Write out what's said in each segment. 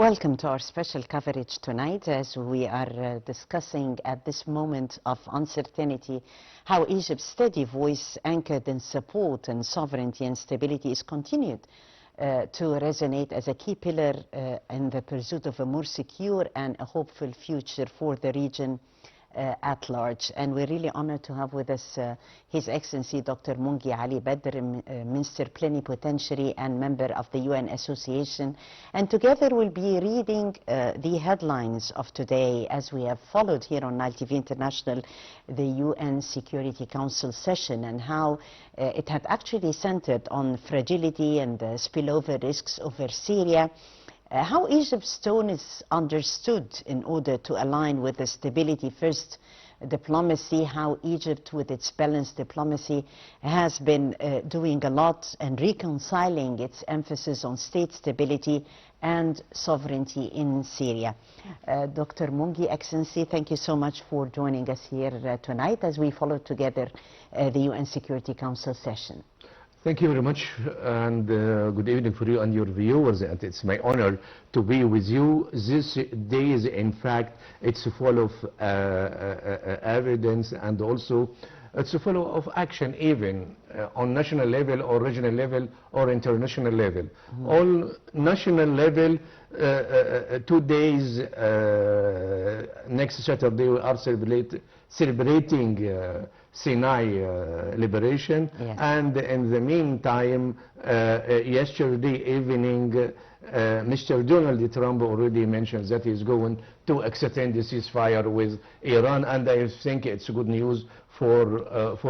Welcome to our special coverage tonight as we are discussing at this moment of uncertainty how Egypt's steady voice anchored in support and sovereignty and stability is continued to resonate as a key pillar in the pursuit of a more secure and a hopeful future for the region at large. And we're really honored to have with us His Excellency Dr. Mongy Ali Badr, Minister Plenipotentiary and member of the UN Association. And together we'll be reading the headlines of today as we have followed here on Nile TV International the UN Security Council session and how it had actually centered on fragility and spillover risks over Syria. How Egypt's tone is understood in order to align with the stability first diplomacy, how Egypt with its balanced diplomacy has been doing a lot and reconciling its emphasis on state stability and sovereignty in Syria. Dr. Mongy, Excellency, thank you so much for joining us here tonight as we follow together the UN Security Council session. Thank you very much, and good evening for you and your viewers. And it's my honor to be with you. This day is, in fact, it's full of evidence, and also it's full of action, even on national level or regional level or international level. On national level, 2 days, next Saturday we are celebrating Sinai liberation, yes. And in the meantime, yesterday evening, Mr. Donald Trump already mentioned that he's going to extend the ceasefire with Iran, and I think it's good news for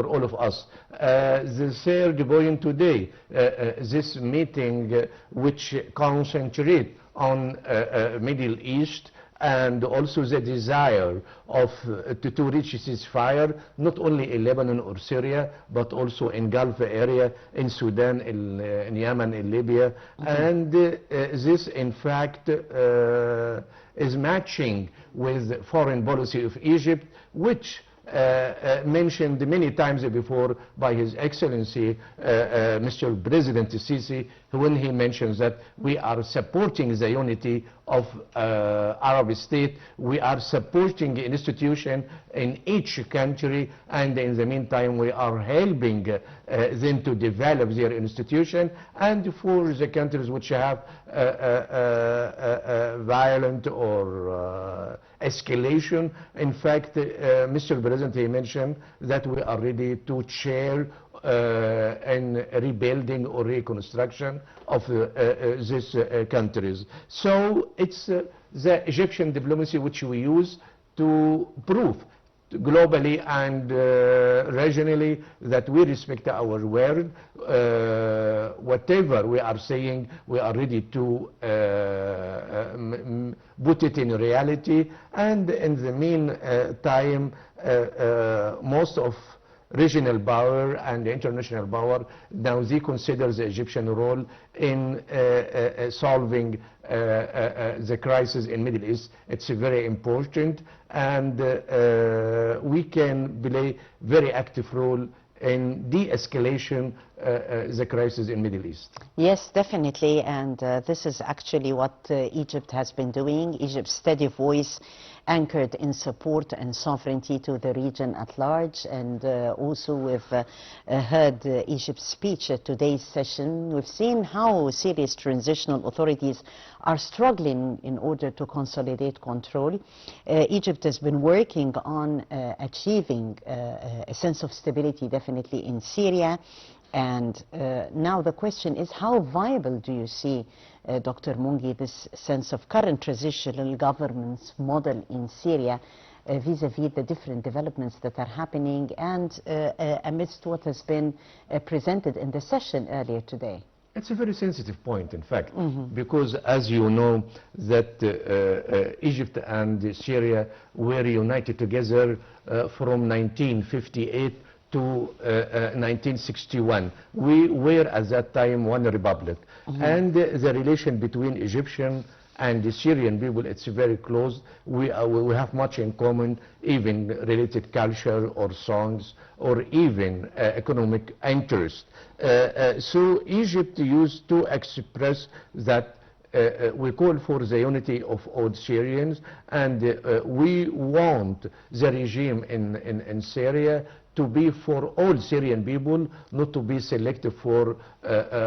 all of us. The third point today, this meeting which concentrate on Middle East, and also the desire of to reach ceasefire, not only in Lebanon or Syria, but also in Gulf area, in Sudan, in Yemen, in Libya. And this, in fact, is matching with foreign policy of Egypt, which mentioned many times before by His Excellency Mr. President Sisi, when he mentions that we are supporting the unity of Arab state, we are supporting the institution in each country, and in the meantime we are helping them to develop their institution. And for the countries which have violent or escalation, in fact, Mr. President, he mentioned that we are ready to share in rebuilding or reconstruction of these countries. So it's the Egyptian diplomacy which we use to prove globally and regionally that we respect our word. Whatever we are saying, we are ready to put it in reality. And in the meantime, most of regional power and international power now they consider the Egyptian role in solving the crisis in Middle East. It's very important, and we can play very active role in de-escalation the crisis in Middle East. Yes, definitely, and this is actually what Egypt has been doing. Egypt's steady voice anchored in support and sovereignty to the region at large, and also we've heard Egypt's speech at today's session. We've seen how Syria's transitional authorities are struggling in order to consolidate control. Egypt has been working on achieving a sense of stability definitely in Syria. And now the question is, how viable do you see, Dr. Mongy, this sense of current transitional government's model in Syria vis-a-vis the different developments that are happening and amidst what has been presented in the session earlier today? It's a very sensitive point, in fact, because as you know that Egypt and Syria were united together from 1958 to 1961. We were at that time one republic, and the relation between Egyptian and the Syrian people, it's very close. We have much in common, even related culture or songs or even economic interest. So Egypt used to express that we call for the unity of all Syrians, and we want the regime in Syria to be for all Syrian people, not to be selective for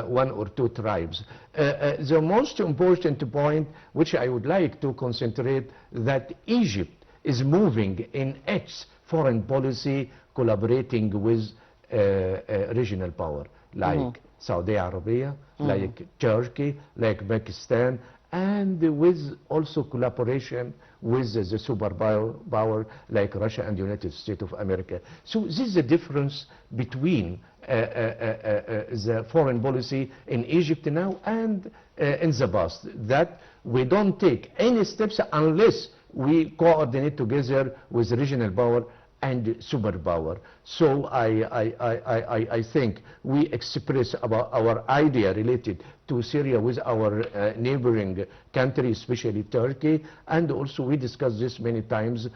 one or two tribes. The most important point, which I would like to concentrate, that Egypt is moving in its foreign policy collaborating with regional power, like Saudi Arabia, like Turkey, like Pakistan, and with also collaboration with the superpower like Russia and the United States of America. So this is the difference between the foreign policy in Egypt now and in the past, that we don't take any steps unless we coordinate together with regional power and superpower. So I think we express about our idea related to Syria with our neighboring country, especially Turkey, and also we discussed this many times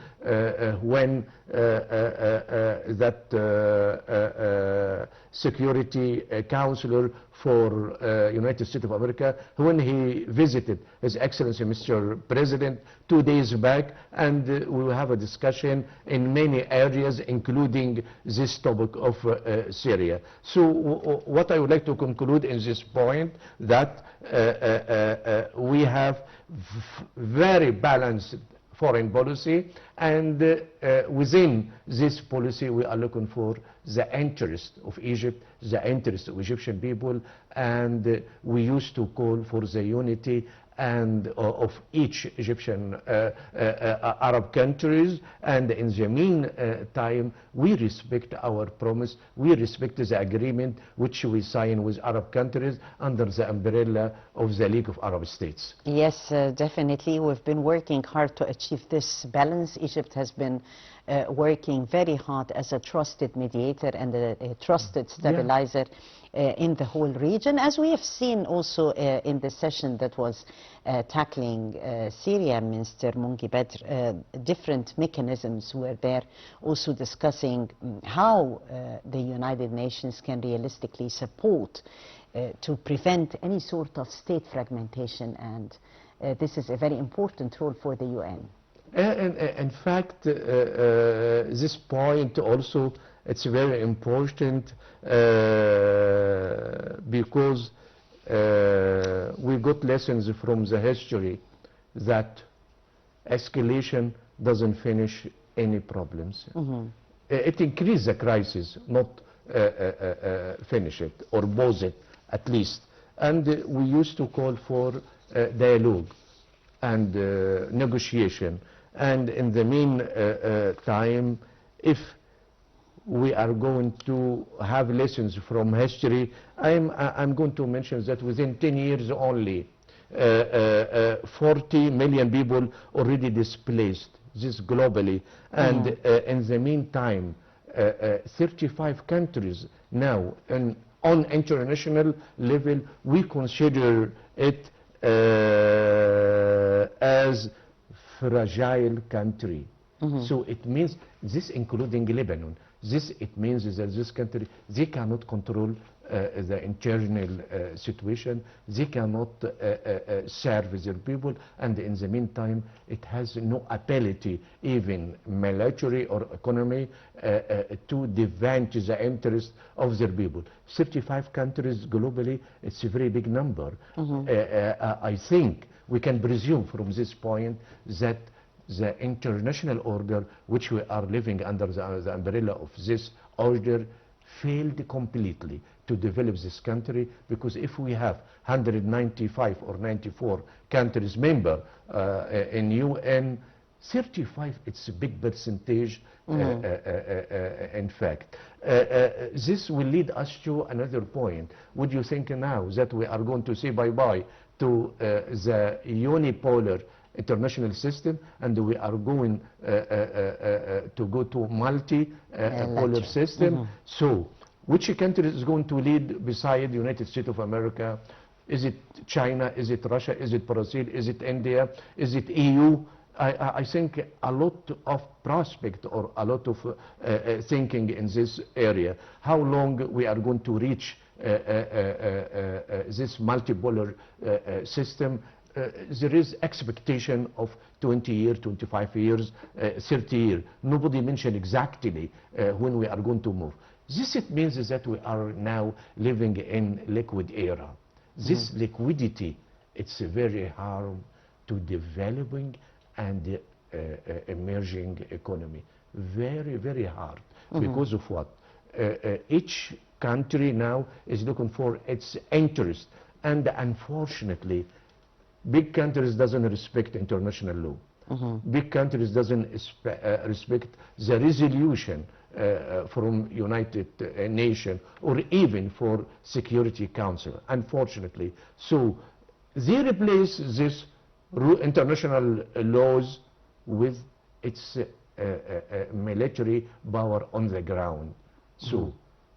when that security counselor for United States of America, when he visited His Excellency Mr. President 2 days back, and we will have a discussion in many areas, including this topic of Syria. So what I would like to conclude in this point, that we have very balanced foreign policy, and within this policy we are looking for the interest of Egypt, the interest of Egyptian people, and we used to call for the unity and of each Egyptian Arab countries, and in the meantime we respect our promise, we respect the agreement which we sign with Arab countries under the umbrella of the League of Arab States. Yes, definitely. We've been working hard to achieve this balance. Egypt has been working very hard as a trusted mediator and a trusted stabilizer in the whole region, as we have seen also in the session that was tackling Syria, Minister Mongy Badr. Different mechanisms were there, also discussing how the United Nations can realistically support to prevent any sort of state fragmentation, and this is a very important role for the UN. In fact, this point also, it's very important because we got lessons from the history that escalation doesn't finish any problems. It increases the crisis, not finish it or pause it at least. And we used to call for dialogue and negotiation. And in the meantime, if we are going to have lessons from history, I'm going to mention that within 10 years only, 40 million people already displaced, this globally. And in the meantime, 35 countries now, on international level, we consider it as fragile country. So it means this, including Lebanon, it means that this country, they cannot control the internal situation, they cannot serve their people, and in the meantime it has no ability, even military or economy, to defend the interest of their people. 35 countries globally, it's a very big number. I think we can presume from this point that the international order, which we are living under the umbrella of this order, failed completely to develop this country, because if we have 195 or 94 countries member in UN, 35, it's a big percentage, in fact. This will lead us to another point. Would you think now that we are going to say bye-bye to the unipolar international system, and we are going to go to multi-polar system? So which country is going to lead beside the United States of America? Is it China? Is it Russia? Is it Brazil? Is it India? Is it EU? I think a lot of prospect or a lot of thinking in this area. How long we are going to reach this multipolar system? there is expectation of 20 years, 25 years, 30 years. Nobody mentioned exactly when we are going to move. This it means is that we are now living in liquid era. This liquidity, it's very hard to developing and emerging economy. Very, very hard. Because of what? Each country now is looking for its interest. And unfortunately, big countries doesn't respect international law. Big countries doesn't respect the resolution from United Nations or even for Security Council, unfortunately. So they replace this international laws with its military power on the ground. So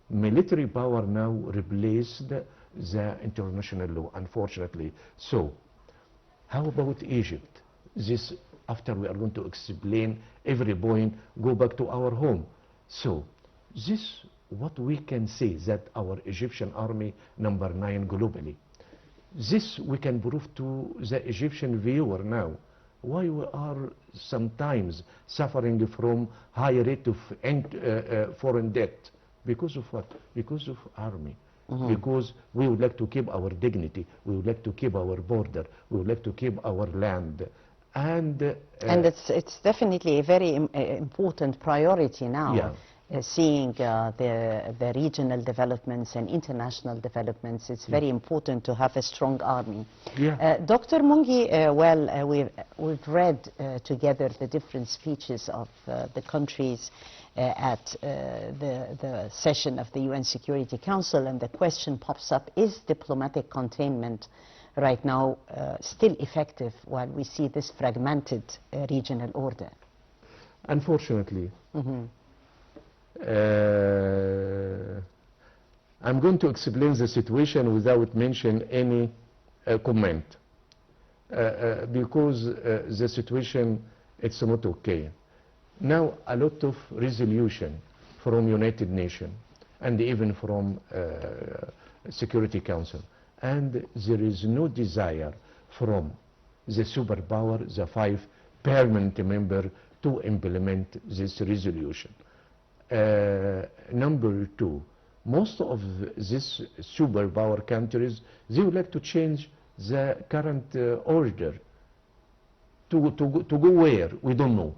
military power now replaced the international law, unfortunately. So how about Egypt? This, after we are going to explain every point, go back to our home. So this, what we can say, that our Egyptian army number 9 globally. This we can prove to the Egyptian viewer now. Why we are sometimes suffering from high rate of foreign debt? Because of what? Because of army. Because we would like to keep our dignity, we would like to keep our border, we would like to keep our land. And it's definitely a very important priority now. Yeah. Seeing the regional developments and international developments, it's very important to have a strong army. Yeah. Dr. Mongy, well, we've read together the different speeches of the countries at the session of the UN Security Council, and the question pops up, is diplomatic containment right now still effective while we see this fragmented regional order? Unfortunately. I'm going to explain the situation without mentioning any comment because the situation, it's not okay. Now a lot of resolution from United Nations and even from Security Council, and there is no desire from the superpower, the 5 permanent members, to implement this resolution. Number 2, most of these superpower countries, they would like to change the current order. To go where? We don't know.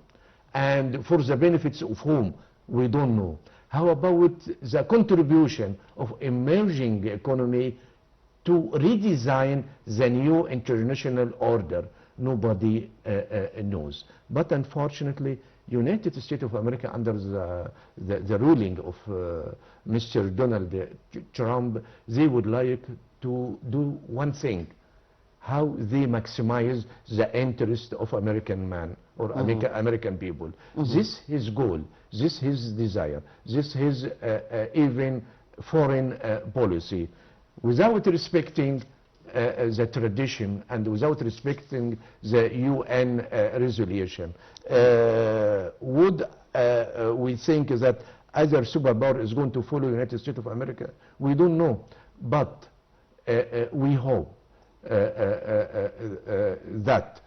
And for the benefits of whom? We don't know. How about the contribution of emerging economy to redesign the new international order? Nobody knows. But unfortunately, United States of America, under the ruling of Mr. Donald Trump, they would like to do one thing: how they maximize the interest of American man or American people. This is his goal, this is his desire, this is even foreign policy, without respecting the tradition and without respecting the UN resolution. Would we think that other superpower is going to follow United States of America? We don't know, but we hope that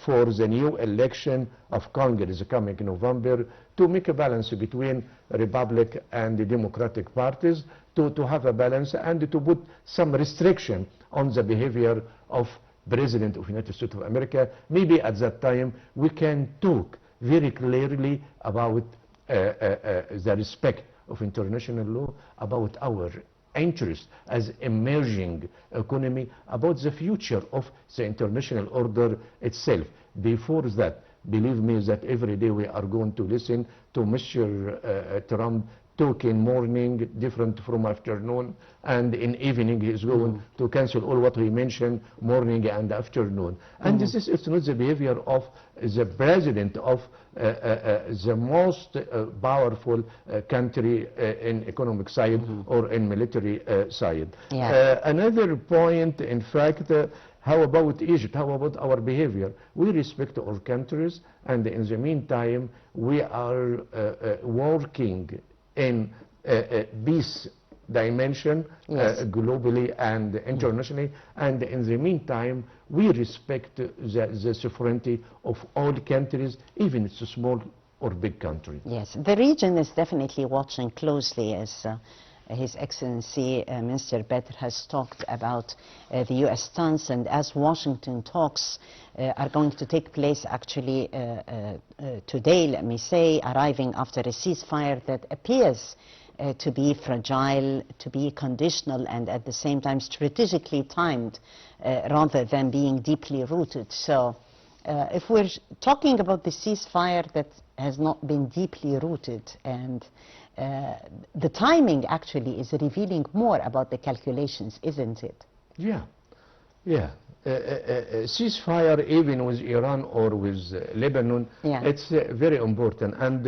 for the new election of Congress coming in November, to make a balance between Republic and the Democratic parties, to have a balance and to put some restriction on the behavior of President of United States of America. Maybe at that time we can talk very clearly about the respect of international law, about our interest as emerging economy, about the future of the international order itself. Before that, believe me that every day we are going to listen to Mr. Trump talking morning different from afternoon, and in evening he is going to cancel all what we mentioned morning and afternoon. And this is, it's not the behavior of the president of the most powerful country in economic side or in military side. Another point, in fact, how about Egypt? How about our behavior? We respect our countries, and in the meantime we are working in peace dimension, Yes. globally and internationally. And in the meantime, we respect the sovereignty of all countries, even it's a small or big country. Yes, the region is definitely watching closely, as His Excellency Minister Badr has talked about the U.S. stance, and as Washington talks are going to take place actually today, let me say, arriving after a ceasefire that appears to be fragile, to be conditional, and at the same time strategically timed rather than being deeply rooted. So if we're talking about the ceasefire that has not been deeply rooted, and the timing actually is revealing more about the calculations, isn't it? Yeah, yeah. Ceasefire, even with Iran or with Lebanon, Yeah. it's very important. And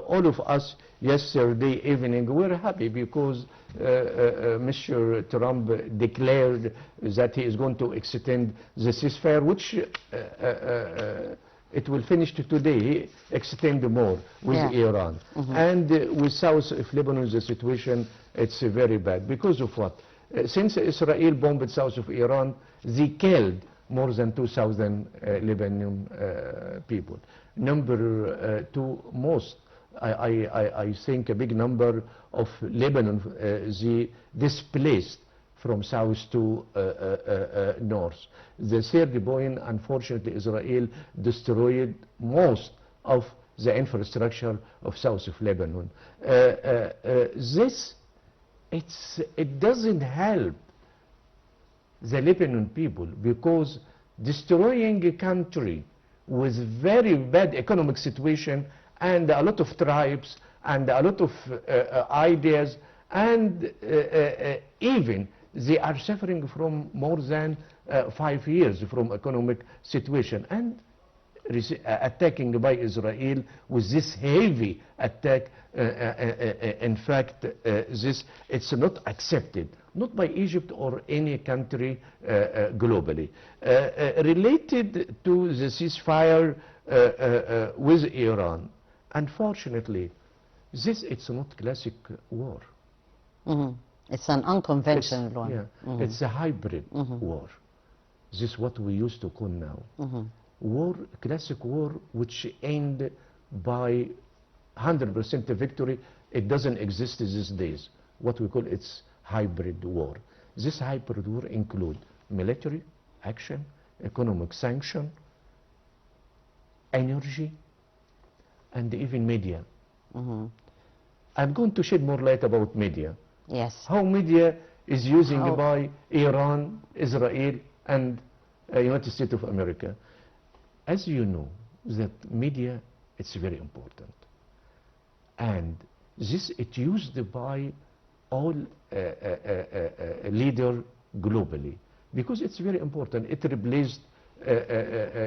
all of us yesterday evening were happy because Mr. Trump declared that he is going to extend the ceasefire, which it will finish today. He extend more with Iran. And with south of Lebanon, the situation, it's very bad. Because of what? Since Israel bombed south of Iran, they killed more than 2,000 Lebanon people. Number two, I think a big number of Lebanon, they displaced from south to north. The third point, unfortunately, Israel destroyed most of the infrastructure of south of Lebanon. It doesn't help the Lebanon people, because destroying a country with very bad economic situation and a lot of tribes and a lot of ideas, and even they are suffering from more than 5 years from economic situation, and attacking by Israel with this heavy attack. In fact, it's not accepted, not by Egypt or any country globally. Related to the ceasefire with Iran, unfortunately, it's not classic war. It's an unconventional one. Yeah, it's a hybrid war. This is what we used to call now. War, classic war, which ended by 100% victory. It doesn't exist these days. What we call it's hybrid war. This hybrid war include military action, economic sanction, energy, and even media. I'm going to shed more light about media. Yes. How media is using by Iran, Israel, and United States of America. As you know, that media, it's very important. And this, it used by all leaders globally, because it's very important. It replaced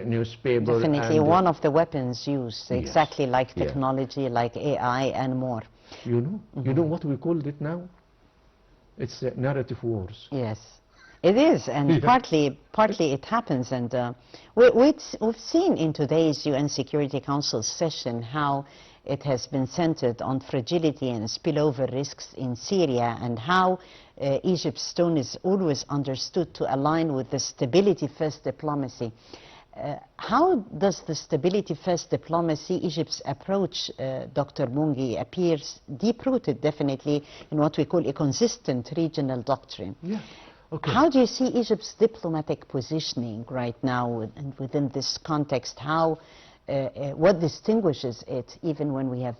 newspaper. Definitely and, one of the weapons used, exactly like Yeah. technology, like AI and more. You know what we called it now? It's narrative wars. Yes, it is, and partly it happens. And we've seen in today's UN Security Council session how it has been centered on fragility and spillover risks in Syria, and how Egypt's tone is always understood to align with the stability-first diplomacy. How does the stability-first diplomacy, Egypt's approach, Dr. Mongy, appears deep-rooted, definitely, in what we call a consistent regional doctrine? Yeah. Okay. How do you see Egypt's diplomatic positioning right now, and within this context? How, what distinguishes it, even when we have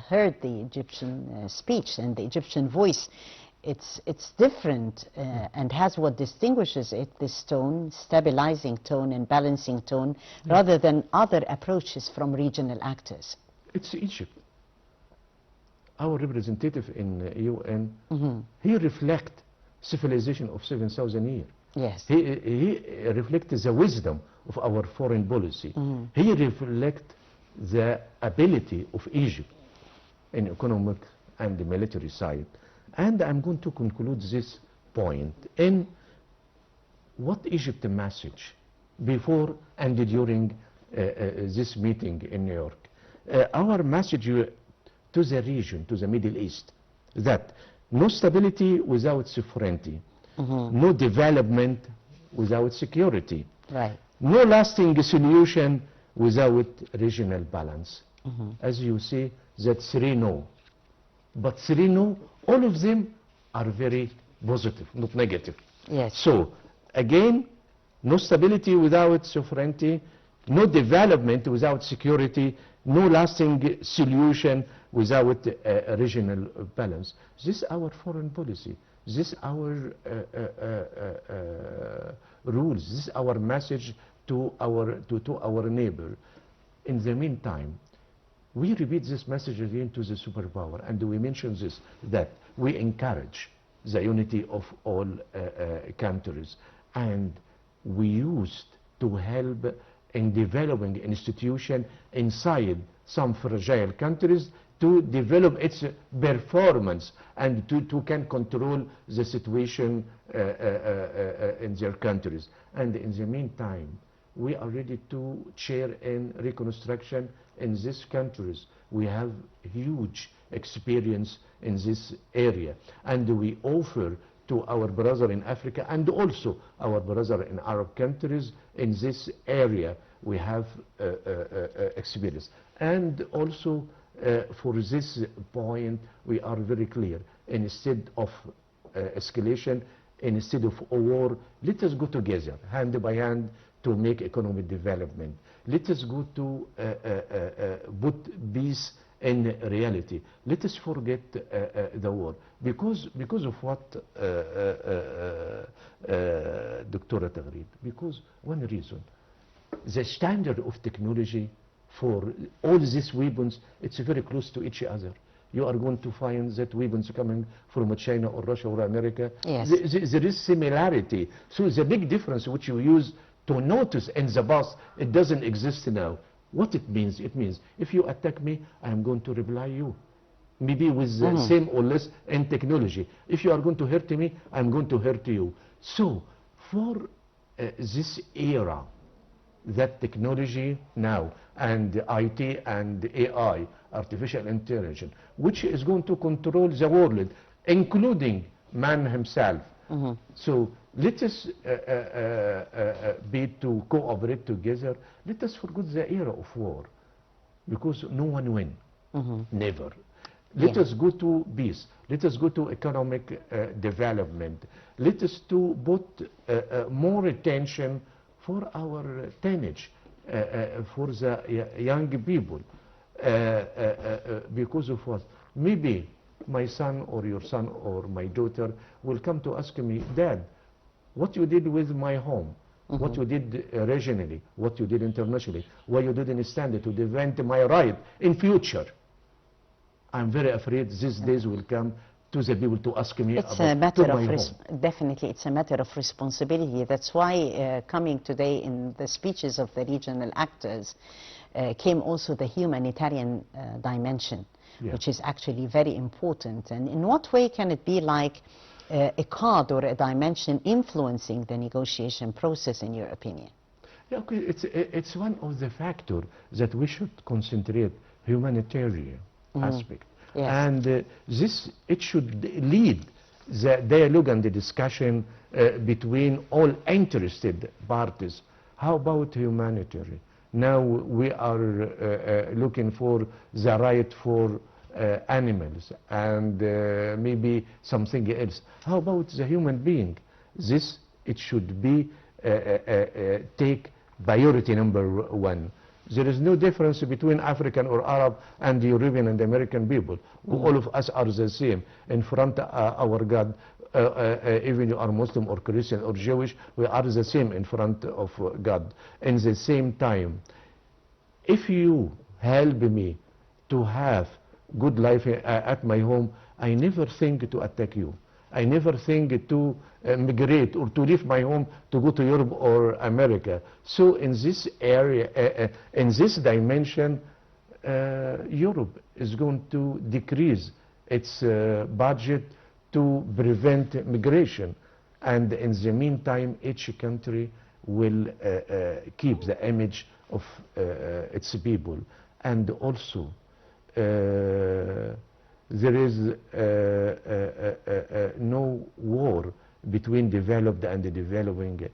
heard the Egyptian speech and the Egyptian voice? It's different and has what distinguishes it, this tone, stabilizing tone and balancing tone, rather than other approaches from regional actors. It's Egypt. Our representative in UN, he reflects civilization of 7,000 years. Yes. He reflects the wisdom of our foreign policy. He reflects the ability of Egypt in economic and the military side. And I'm going to conclude this point in what Egypt's message before and during this meeting in New York. Our message to the region, to the Middle East, that No stability without sovereignty. No development without security. Right. No lasting solution without regional balance. As you see, that's 3 no. But 3 no, all of them are very positive, not negative. Yes. So, again, no stability without sovereignty, no development without security, no lasting solution without regional balance. This is our foreign policy. This is our rules. This is our message to our neighbor. In the meantime, we repeat this message again to the superpower, and we mention this, that we encourage the unity of all countries, and we used to help in developing institution inside some fragile countries to develop its performance and to can control the situation in their countries. And in the meantime, we are ready to share in reconstruction in these countries. We have huge experience in this area, and we offer to our brother in Africa and also our brother in Arab countries in this area. We have experience. And also for this point, we are very clear. Instead of escalation, instead of a war, let us go together, hand by hand, to make economic development. Let us go to put peace in reality. Let us forget the war. Because of what, Dr. Tagreed? Because one reason. The standard of technology for all these weapons, it's very close to each other. You are going to find that weapons coming from China or Russia or America. Yes. There is similarity. So the big difference which you use to notice in the past, it doesn't exist now. What it means? It means if you attack me, I am going to reply you. Maybe with the same or less in technology. If you are going to hurt me, I am going to hurt you. So for this era, that technology now and IT and AI, artificial intelligence, which is going to control the world, including man himself. So let us be to cooperate together. Let us forget the era of war, because no one win, never. Let us go to peace. Let us go to economic development. Let us to put more attention for our teenage, for the young people, because of what? Maybe my son or your son or my daughter will come to ask me, Dad, what you did with my home, what you did regionally, what you did internationally, why you didn't stand to defend my right in future. I'm very afraid these days will come to the people to ask me it's about a matter my of home. definitely it's a matter of responsibility. That's why coming today in the speeches of the regional actors came also the humanitarian dimension, which is actually very important. And in what way can it be like a card or a dimension influencing the negotiation process, in your opinion? Yeah, okay, it's one of the factors that we should concentrate humanitarian aspect. Yes. And it should lead the dialogue and the discussion between all interested parties. How about humanitarian? Now we are looking for the right for animals and maybe something else. How about the human being? It should be take priority #1. There is no difference between African or Arab and European and American people. All of us are the same in front of our God. Even you are Muslim or Christian or Jewish, we are the same in front of God. In the same time, if you help me to have good life at my home, I never think to attack you. I never think to migrate or to leave my home to go to Europe or America. So in this area, in this dimension, Europe is going to decrease its budget to prevent migration. And in the meantime, each country will keep the image of its people. And also, there is no war between developed and the developing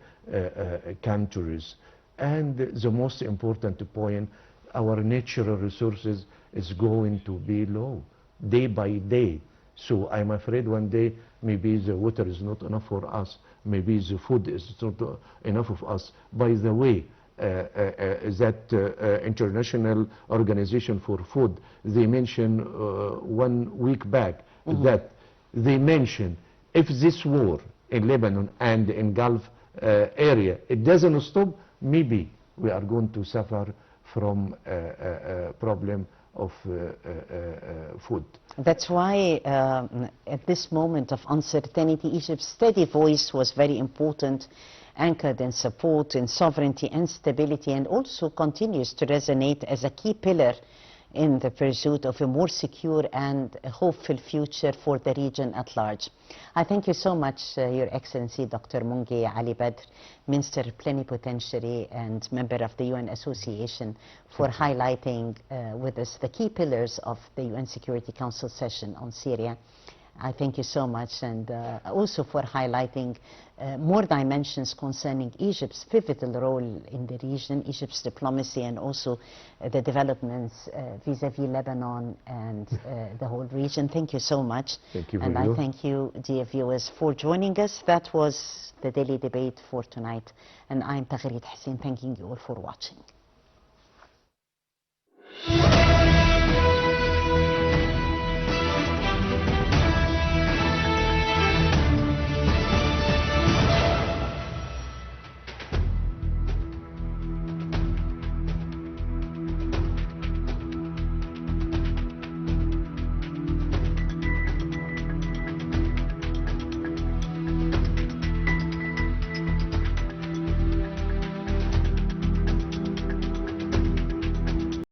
countries. And the most important point, our natural resources is going to be low day by day. So I'm afraid one day maybe the water is not enough for us, maybe the food is not enough of us. By the way, that International Organization for Food, they mentioned 1 week back that they mentioned if this war in Lebanon and in Gulf area, it doesn't stop, maybe we are going to suffer from a problem of food. That's why at this moment of uncertainty, Egypt's steady voice was very important, anchored in support, in sovereignty and stability, and also continues to resonate as a key pillar in the pursuit of a more secure and hopeful future for the region at large. I thank you so much, Your Excellency Dr. Mongy Ali Badr, Minister Plenipotentiary and member of the UN Association, for highlighting with us the key pillars of the UN Security Council session on Syria. I thank you so much, and also for highlighting more dimensions concerning Egypt's pivotal role in the region, Egypt's diplomacy, and also the developments vis-à-vis Lebanon and the whole region. Thank you so much. Thank you. And I thank you, dear viewers, for joining us. That was the daily debate for tonight, and I'm Taghreed Hussein, thanking you all for watching.